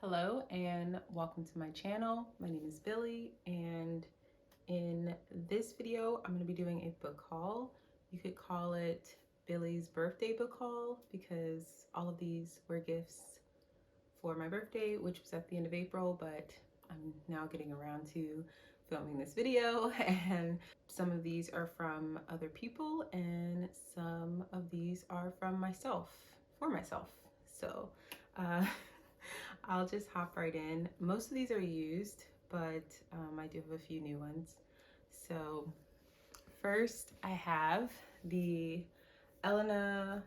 Hello and welcome to my channel. My name is Billy, and in this video I'm going to be doing a book haul. You could call it Billy's birthday book haul because all of these were gifts for my birthday, which was at the end of April, but I'm now getting around to filming this video, and some of these are from other people and some of these are from myself, for myself. So uh, I'll just hop right in. Most of these are used, but I do have a few new ones. So first I have the Elena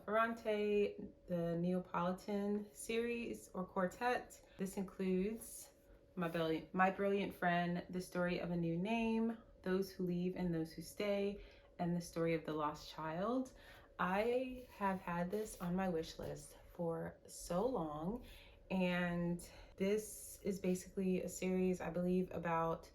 Ferrante, the Neapolitan series or quartet. This includes My Brilliant Friend, The Story of a New Name, Those Who Leave and Those Who Stay, and The Story of the Lost Child. I have had this on my wish list for so long, and this is basically a series, I believe, about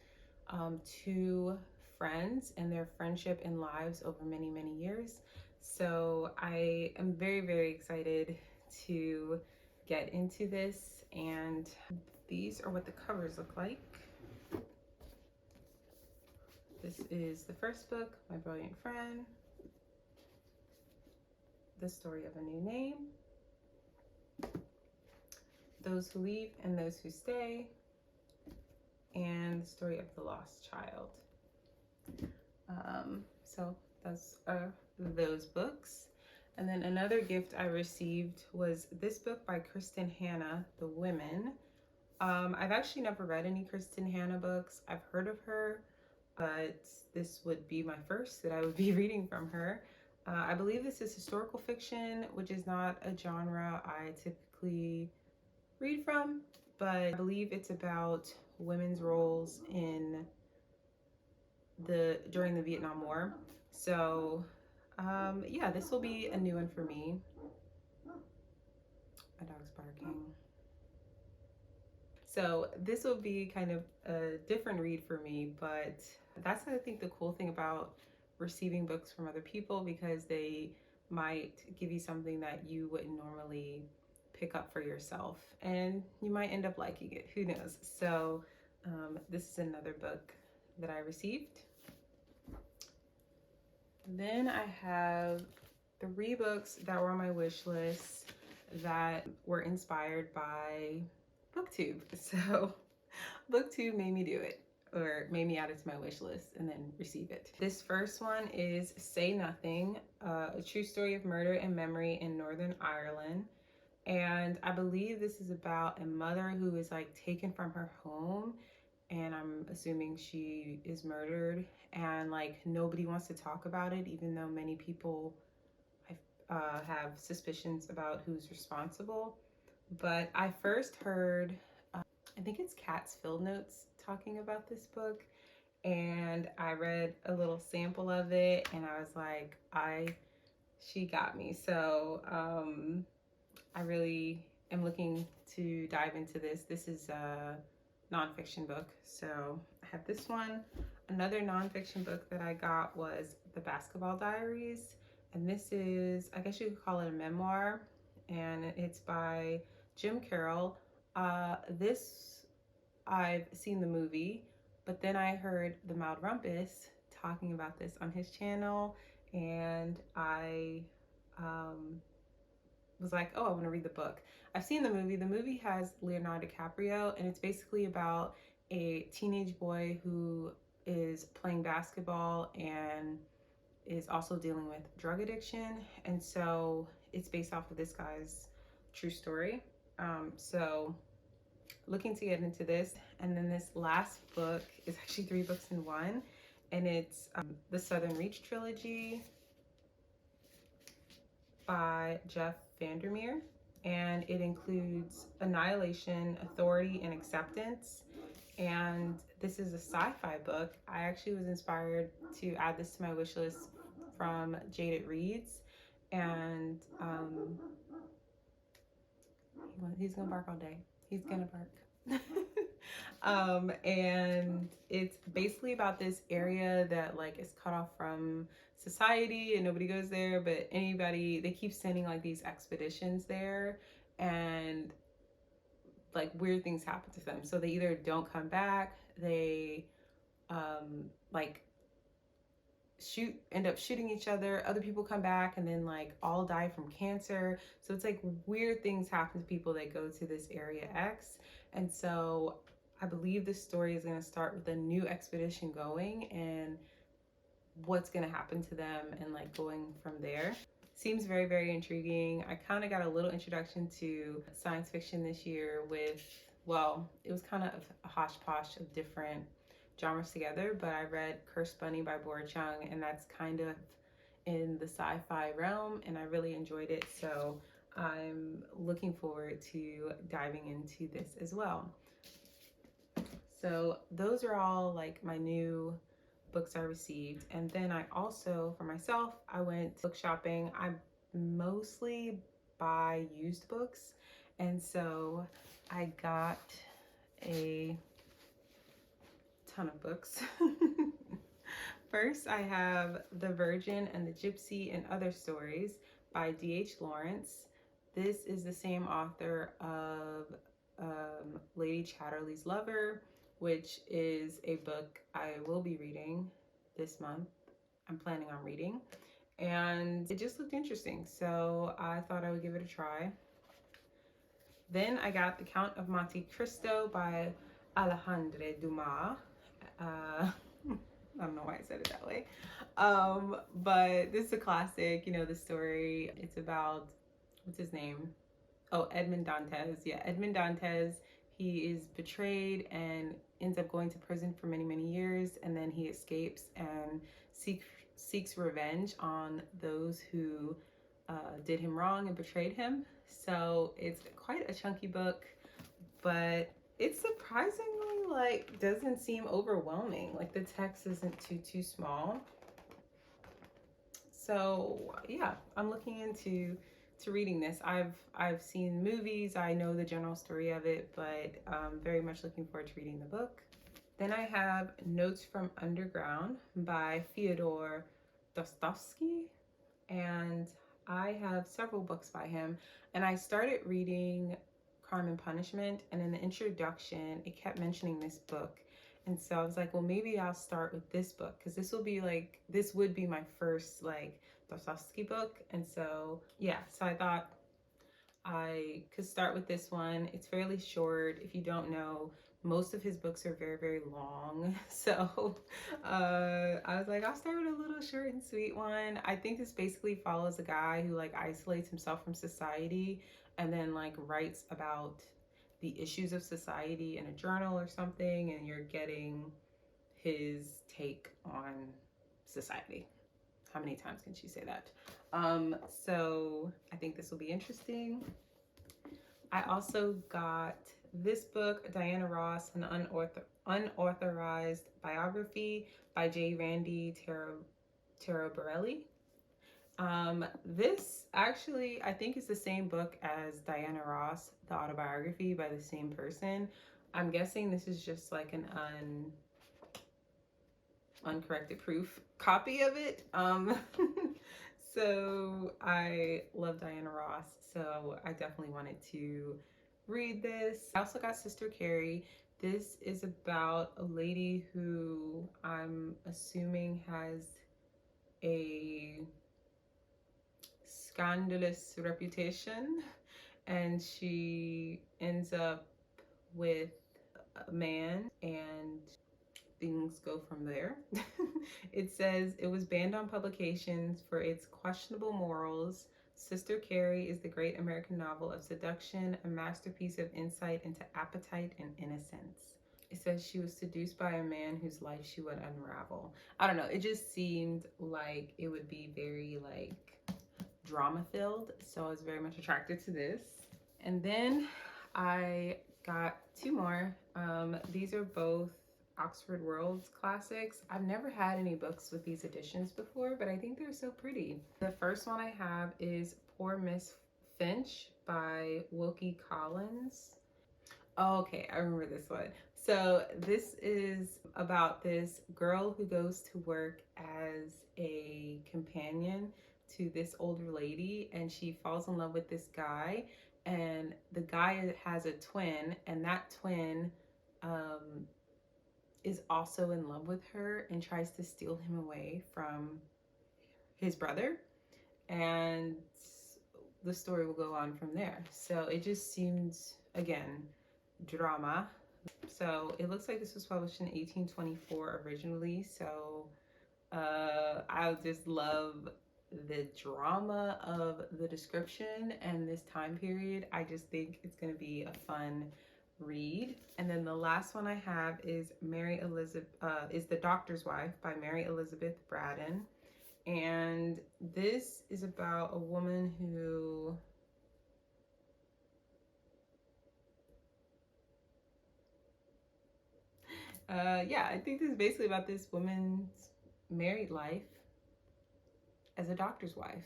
two friends and their friendship and lives over many, many years. So I am very, very excited to get into this, and these are what the covers look like. This is the first book, My Brilliant Friend, The Story of a New Name, Those Who Leave and Those Who Stay, and The Story of the Lost Child. So those are those books. And then another gift I received was this book by Kristen Hannah, The Women. I've actually never read any Kristen Hannah books. I've heard of her, but this would be my first that I would be reading from her. I believe this is historical fiction, which is not a genre I typically read from, but I believe it's about women's roles in during the Vietnam War. So yeah, this will be a new one for me. My dog's barking. So this will be kind of a different read for me, but that's, I think, the cool thing about receiving books from other people, because they might give you something that you wouldn't normally pick up for yourself, and you might end up liking it, who knows. So this is another book that I received. Then I have 3 books that were on my wish list that were inspired by BookTube. So BookTube made me do it, or made me add it to my wish list and then receive it. This first one is Say Nothing, a true story of murder and memory in Northern Ireland. And I believe this is about a mother who is like taken from her home, and I'm assuming she is murdered, and like nobody wants to talk about it, even though many people have suspicions about who's responsible. But I first heard, I think it's Cat's Field Notes talking about this book, and I read a little sample of it, and I was like, she got me. So I really am looking to dive into this. This is a nonfiction book, so I have this one. Another nonfiction book that I got was the Basketball Diaries, and this is, I guess you could call it a memoir, and it's by Jim Carroll. This, I've seen the movie, but then I heard the Mild Rumpus talking about this on his channel, and I was like, oh, I want to read the book. I've seen the movie. The movie has Leonardo DiCaprio, and it's basically about a teenage boy who is playing basketball and is also dealing with drug addiction. And so it's based off of this guy's true story. So looking to get into this. And then this last book is actually 3 books in one, and it's the Southern Reach Trilogy by Jeff Vandermeer, and it includes Annihilation, Authority, and Acceptance. And this is a sci-fi book. I actually was inspired to add this to my wish list from Jaded Reads, and he's gonna bark all day. He's gonna bark. And it's basically about this area that like is cut off from society and nobody goes there, but they keep sending like these expeditions there, and like weird things happen to them. So they either don't come back, they like end up shooting each other, other people come back and then like all die from cancer. So it's like weird things happen to people that go to this area X. And so I believe this story is going to start with a new expedition going and what's going to happen to them and like going from there. Seems very, very intriguing. I kind of got a little introduction to science fiction this year with, well, it was kind of a hodgepodge of different genres together, but I read Cursed Bunny by Bora Chung, and that's kind of in the sci-fi realm, and I really enjoyed it. So I'm looking forward to diving into this as well. So those are all like my new books I received. And then I also, for myself, I went book shopping. I mostly buy used books. And so I got a ton of books. First, I have The Virgin and the Gypsy and Other Stories by D.H. Lawrence. This is the same author of Lady Chatterley's Lover, which is a book I will be reading this month. I'm planning on reading. And it just looked interesting, so I thought I would give it a try. Then I got The Count of Monte Cristo by Alejandro Dumas. I don't know why I said it that way. But this is a classic, you know, the story. It's about, what's his name? Oh, Edmond Dantes. Yeah, Edmond Dantes. He is betrayed and ends up going to prison for many, many years. And then he escapes and seeks revenge on those who did him wrong and betrayed him. So it's quite a chunky book, but it surprisingly like doesn't seem overwhelming. Like the text isn't too small. So yeah, I'm looking into reading this. I've seen movies, I know the general story of it, but very much looking forward to reading the book. Then I have Notes from Underground by Fyodor Dostoevsky, and I have several books by him, and I started reading Crime and Punishment, and in the introduction it kept mentioning this book, and so I was like, well, maybe I'll start with this book because this would be my first like Dostoevsky book. And so yeah, so I thought I could start with this one. It's fairly short. If you don't know, most of his books are very, very long. So I was like, I'll start with a little short and sweet one. I think this basically follows a guy who like isolates himself from society and then like writes about the issues of society in a journal or something, and you're getting his take on society. How many times can she say that? So I think this will be interesting. I also got this book, Diana Ross, an unauthorized biography by J. Randy Taraborelli. This actually, I think, is the same book as Diana Ross, the autobiography by the same person. I'm guessing this is just like an uncorrected proof copy of it. So I love Diana Ross, so I definitely wanted to read this. I also got Sister Carrie. This is about a lady who I'm assuming has a scandalous reputation, and she ends up with a man and things go from there. It says it was banned on publications for its questionable morals. Sister Carrie is the great American novel of seduction, a masterpiece of insight into appetite and innocence. It says she was seduced by a man whose life she would unravel. I don't know, it just seemed like it would be very like drama filled, so I was very much attracted to this. And then I got two more. These are both Oxford World's classics. I've never had any books with these editions before, but I think they're so pretty. The first one I have is Poor Miss Finch by Wilkie Collins. Oh, okay, I remember this one. So this is about this girl who goes to work as a companion to this older lady, and she falls in love with this guy, and the guy has a twin, and that twin is also in love with her and tries to steal him away from his brother, and the story will go on from there. So it just seems, again, drama. So it looks like this was published in 1824 originally. So I just love the drama of the description and this time period. I just think it's going to be a fun read. And then the last one I have is is The Doctor's Wife by Mary Elizabeth Braddon. And this is about a woman who yeah, I think this is basically about this woman's married life as a doctor's wife.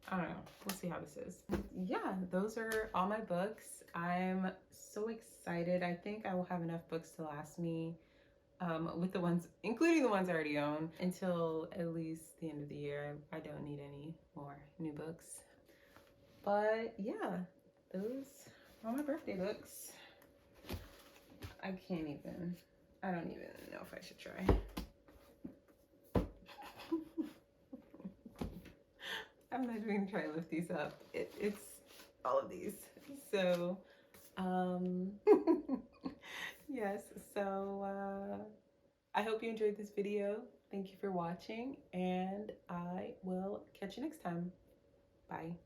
I don't know. We'll see how this is. Yeah, those are all my books. I'm so excited. I think I will have enough books to last me with the ones, including the ones I already own, until at least the end of the year. I don't need any more new books. But yeah, those are my birthday books. I don't even know if I should try. I'm not even trying to lift these up. It's all of these. So, yes. So, I hope you enjoyed this video. Thank you for watching, and I will catch you next time. Bye.